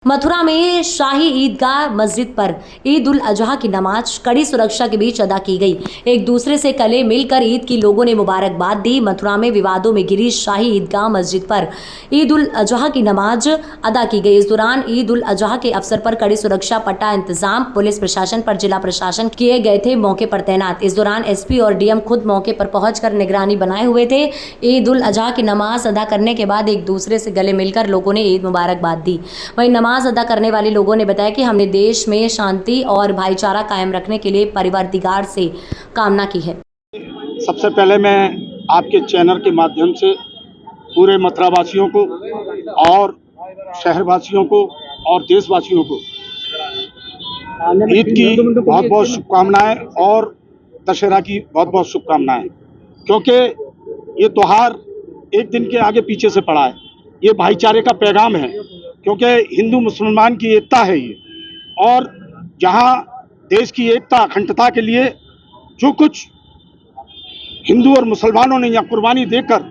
मथुरा में शाही ईदगाह मस्जिद पर ईद उल अजहा की नमाज कड़ी सुरक्षा के बीच अदा की गई। एक दूसरे से गले मिलकर ईद की लोगों ने मुबारकबाद दी। मथुरा में विवादों में घिरी शाही ईदगाह मस्जिद पर ईद उल अजहा की नमाज अदा की गई। इस दौरान ईद उल अजहा के अवसर पर कड़ी सुरक्षा पट्टा इंतजाम पुलिस प्रशासन पर जिला प्रशासन किए गए थे मौके पर तैनात। इस दौरान एसपी और डीएम खुद मौके पर पहुंचकर निगरानी बनाए हुए थे। ईद उल अजहा की नमाज अदा करने के बाद एक दूसरे से गले मिलकर लोगों ने ईद मुबारकबाद दी। वहीं नमाज अदा करने वाले लोगों ने बताया कि हमने देश में शांति और भाईचारा कायम रखने के लिए परवरदिगार से कामना की है। सबसे पहले मैं आपके चैनल के माध्यम से पूरे मथुरावासियों को और शहरवासियों को और देशवासियों को ईद की बहुत बहुत शुभकामनाएं और दशहरा की बहुत बहुत शुभकामनाएं, क्योंकि ये त्यौहार एक दिन के आगे पीछे से पड़ा है। ये भाईचारे का पैगाम है, क्योंकि हिंदू मुसलमान की एकता है ये, और जहाँ देश की एकता अखंडता के लिए जो कुछ हिंदू और मुसलमानों ने यहाँ कुर्बानी देकर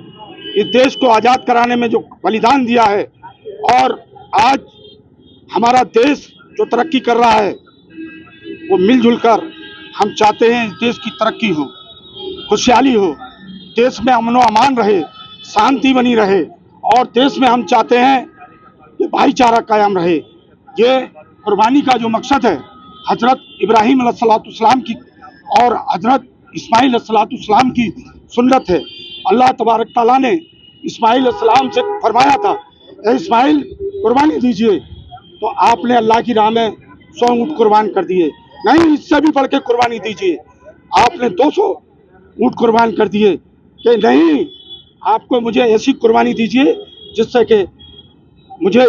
इस देश को आज़ाद कराने में जो बलिदान दिया है, और आज हमारा देश जो तरक्की कर रहा है वो मिलजुल कर हम चाहते हैं इस देश की तरक्की हो, खुशहाली हो, देश में अमन व अमान रहे, शांति बनी रहे, और देश में हम चाहते हैं कि भाईचारा कायम रहे। ये कुर्बानी का जो मकसद है हजरत इब्राहीम अलैहिस्सलाम की और हजरत इस्माइल अलैहिस्सलाम की सुन्नत है। अल्लाह तबारक ताला ने इस्माइल अलैहिस्सलाम से फरमाया था, ए इस्माइल कुर्बानी दीजिए, तो आपने अल्लाह की राह में 100 ऊँट कुर्बान कर दिए। नहीं, इससे भी बढ़ के कुर्बानी दीजिए, आपने 200 ऊँट कुर्बान कर दिए। कि नहीं, आपको मुझे ऐसी कुर्बानी दीजिए जिससे कि मुझे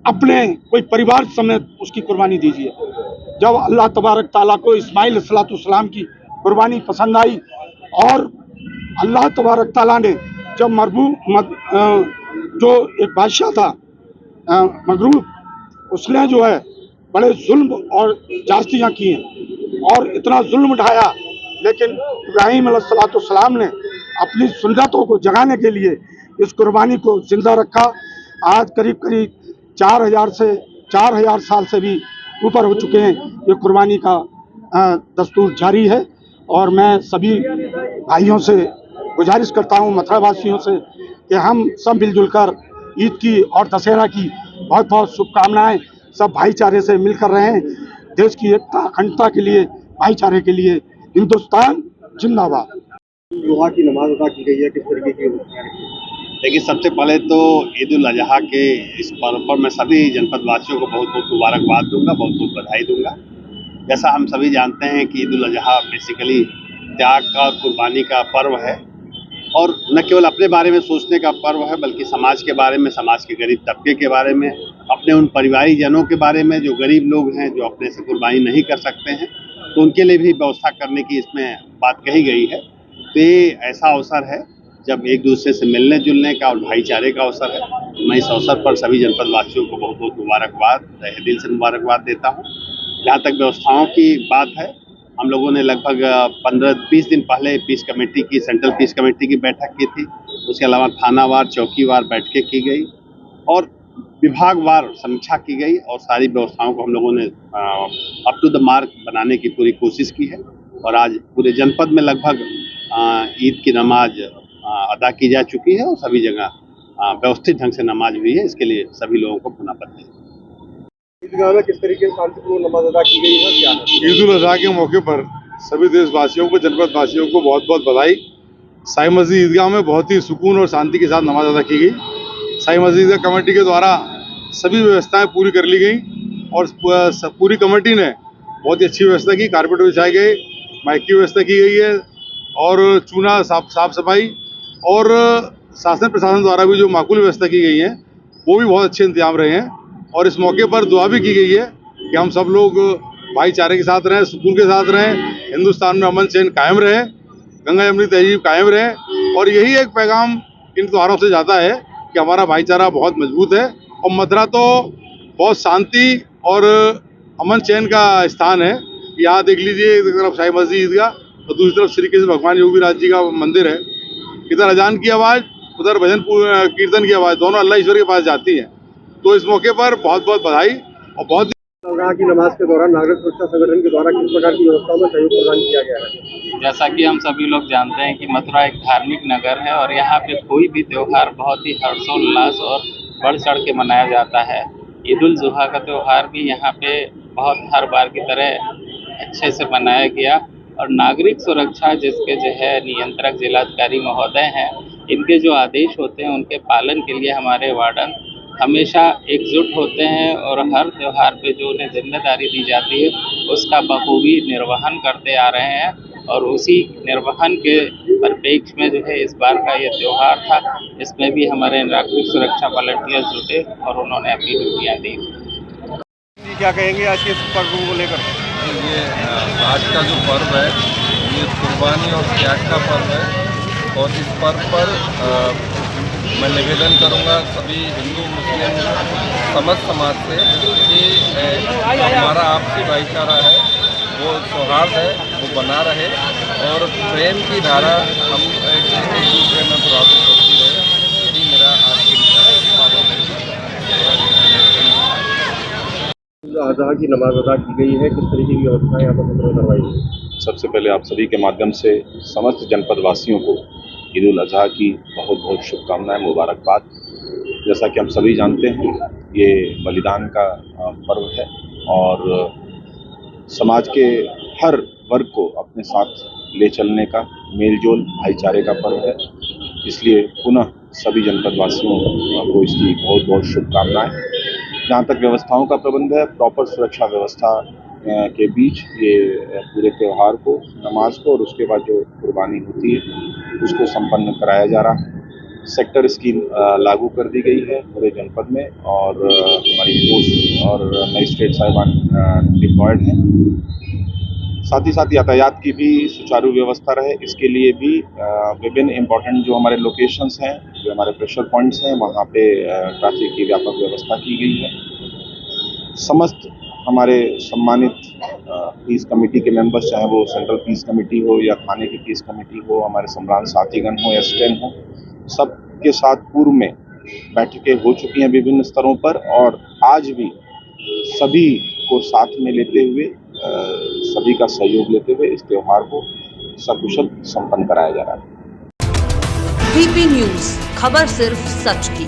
अपने कोई परिवार समेत उसकी कुर्बानी दीजिए। जब अल्लाह तबारक ताला को इस्माइल अलैहिस्सलाम की कुर्बानी पसंद आई, और अल्लाह तबारक ताला ने जब जो एक बादशाह था मगरूब, उसने जो है बड़े जुल्म और जास्तियाँ की हैं और इतना जुल्म ढाया, लेकिन इब्राहीम अलैहिस्सलाम ने अपनी सुन्नतों को जगाने के लिए इस कुर्बानी को जिंदा रखा। आज करीब करीब 4,000 साल से भी ऊपर हो चुके हैं। ये कुर्बानी का दस्तूर जारी है, और मैं सभी भाइयों से गुजारिश करता हूँ, मथुरावासियों से, कि हम सब मिलजुल कर ईद की और दशहरा की बहुत बहुत शुभकामनाएं सब भाईचारे से मिलकर रहें। देश की एकता अखंडता के लिए, भाईचारे के लिए हिंदुस्तान जिंदाबाद। जुमा की नमाज अदा की गई है, किस तरीके की? देखिए, सबसे पहले तो ईद उल अजहा के इस पर्व पर मैं सभी जनपद वासियों को बहुत बहुत मुबारकबाद दूंगा, बहुत बहुत बधाई दूंगा। जैसा हम सभी जानते हैं कि ईद उल अजहा बेसिकली त्याग का और कुर्बानी का पर्व है, और न केवल अपने बारे में सोचने का पर्व है, बल्कि समाज के बारे में, समाज के गरीब तबके के बारे में, अपने उन परिवारी जनों के बारे में जो गरीब लोग हैं, जो अपने से कुर्बानी नहीं कर सकते हैं, तो उनके लिए भी व्यवस्था करने की इसमें बात कही गई है। तो ये ऐसा अवसर है जब एक दूसरे से मिलने जुलने का और भाईचारे का अवसर है। मैं इस अवसर पर सभी जनपद वासियों को बहुत बहुत मुबारकबाद, तहे दिल से मुबारकबाद देता हूँ। जहाँ तक व्यवस्थाओं की बात है, हम लोगों ने लगभग 15-20 दिन पहले पीस कमेटी की, सेंट्रल पीस कमेटी की बैठक की थी। उसके अलावा थानावार, चौकीवार बैठकें की गई और विभागवार समीक्षा की गई, और सारी व्यवस्थाओं को हम लोगों ने अप टू द मार्क बनाने की पूरी कोशिश की है। और आज पूरे जनपद में लगभग ईद की नमाज अदा की जा चुकी है, और सभी जगह व्यवस्थित ढंग से नमाज हुई है। इसके लिए सभी लोगों को पुनः बधाई। ईदगाह में किस तरीके से शांतिपूर्ण नमाज अदा की गई है, क्या है? ईद उल अजहा के मौके पर सभी देशवासियों को, जनपद वासियों को बहुत बहुत बधाई। साई मस्जिद ईदगाह में बहुत ही सुकून और शांति के साथ नमाज अदा की गई। साई मस्जिद ईदगाह कमेटी के द्वारा सभी व्यवस्थाएं पूरी कर ली गई, और पूरी कमेटी ने बहुत ही अच्छी व्यवस्था की। कारपेट बिछाए गए, माइक की व्यवस्था की गई है, और चूना साफ सफाई और शासन प्रशासन द्वारा भी जो माकूल व्यवस्था की गई है वो भी बहुत अच्छे इंतजाम रहे हैं। और इस मौके पर दुआ भी की गई है कि हम सब लोग भाईचारे के साथ रहें, सुकून के साथ रहें, हिंदुस्तान में अमन चैन कायम रहे, गंगा यमुनी तहजीब कायम रहे। और यही एक पैगाम इन त्योहारों से जाता है कि हमारा भाईचारा बहुत मजबूत है। और मथुरा तो बहुत शांति और अमन चैन का स्थान है। यहाँ देख लीजिए, एक तरफ शाही मस्जिद ईदगाह और दूसरी तरफ श्री कृष्ण भगवान योगीराज जी का मंदिर है। इधर अजान की आवाज़, उधर भजन कीर्तन की आवाज़, दोनों अल्लाह ईश्वर के पास जाती है। तो इस मौके पर बहुत बहुत बधाई और बहुत अज़हा की नमाज के दौरान नागरिक सुरक्षा संगठन के द्वारा किस प्रकार की व्यवस्थाओं में सहयोग प्रदान किया गया है? जैसा कि हम सभी लोग जानते हैं कि मथुरा एक धार्मिक नगर है और यहाँ पे कोई भी त्यौहार बहुत ही हर्षोल्लास और बढ़ चढ़ के मनाया जाता है। ईद उल जुहा का त्यौहार भी यहाँ पे बहुत हर बार की तरह अच्छे से मनाया गया और नागरिक सुरक्षा जिसके जो है नियंत्रक जिलाधिकारी महोदय हैं, इनके जो आदेश होते हैं उनके पालन के लिए हमारे वार्डन हमेशा एकजुट होते हैं और हर त्यौहार पे जो उन्हें जिम्मेदारी दी जाती है उसका बखूबी निर्वहन करते आ रहे हैं और उसी निर्वहन के परिप्रेक्ष्य में जो है इस बार का ये त्यौहार था, इसमें भी हमारे नागरिक सुरक्षा वॉलंटियर्स जुटे और उन्होंने अपनी ड्यूटियाँ दी। क्या कहेंगे आज के इस पर्व को लेकर? ये आज का जो पर्व है ये कुर्बानी और त्याग का पर्व है और इस पर्व पर मैं निवेदन करूंगा सभी हिंदू मुस्लिम समस्त समाज से कि हमारा आपसी भाईचारा है वो सौहार्द है वो बना रहे और प्रेम की धारा हम एक दूसरे में प्रभावित होती रहे। यही मेरा आज की अज़हा की नमाज अदा की गई है, किस तरीके की व्यवस्थाएं यहाँ पर करवाई गई? सबसे पहले आप सभी के माध्यम से समस्त जनपद वासियों को ईद उल अज़हा की बहुत बहुत शुभकामनाएं, मुबारकबाद। जैसा कि हम सभी जानते हैं ये बलिदान का पर्व है और समाज के हर वर्ग को अपने साथ ले चलने का, मेलजोल भाईचारे का पर्व है। इसलिए पुनः सभी जनपद वासियों को इसकी बहुत बहुत शुभकामनाएं। जहाँ तक व्यवस्थाओं का प्रबंध है, प्रॉपर सुरक्षा व्यवस्था के बीच ये पूरे त्यौहार को, नमाज को और उसके बाद जो कुर्बानी होती है उसको संपन्न कराया जा रहा है। सेक्टर स्कीम लागू कर दी गई है पूरे जनपद में और हमारी फोर्स और मजिस्ट्रेट साहिबान डिप्लॉयड हैं। साथ ही साथ यातायात की भी सुचारू व्यवस्था रहे, इसके लिए भी विभिन्न इम्पोर्टेंट जो हमारे लोकेशंस हैं, जो हमारे प्रेशर पॉइंट्स हैं, वहाँ पे ट्रैफिक की व्यापक व्यवस्था की गई है। समस्त हमारे सम्मानित पीस कमेटी के मेंबर्स, चाहे वो सेंट्रल पीस कमेटी हो या थाने की पीस कमेटी हो, हमारे सम्राट साथीगण हो या स्टेन हो, सबके साथ पूर्व में बैठकें हो चुकी हैं विभिन्न स्तरों पर और आज भी सभी को साथ में लेते हुए, सभी का सहयोग लेते हुए इस त्यौहार को सकुशल संपन्न कराया जा रहा है। VP न्यूज़, खबर सिर्फ सच की।